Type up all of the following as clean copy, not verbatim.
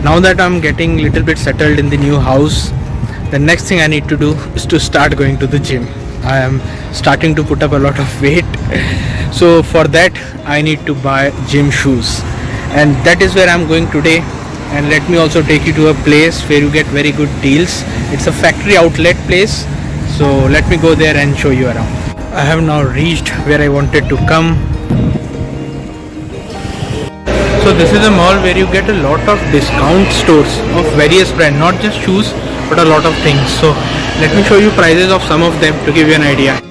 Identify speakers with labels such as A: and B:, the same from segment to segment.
A: Now that I'm getting little bit settled in the new house, the next thing I need to do is to start going to the gym. I am starting to put up a lot of weight, so for that I need to buy gym shoes, and that is where I'm going today. And let me also take you to a place where you get very good deals. It's a factory outlet place, so let me go there and show you around. I have now reached where I wanted to come. So this is a mall where you get a lot of discount stores of various brands, not just shoes but a lot of things. So let me show you prices of some of them to give you an idea.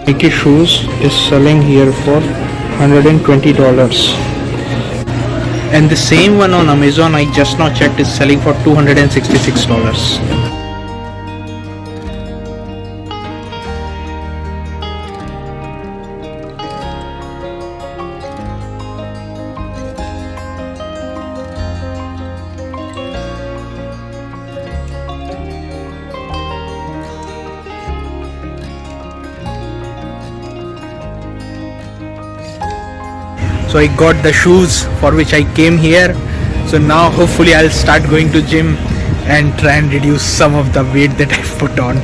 A: Nike shoes is selling here for $120, and the same one on Amazon I just now checked is selling for $266. So I got the shoes for which I came here. So now hopefully I'll start going to gym and try and reduce some of the weight that I've put on.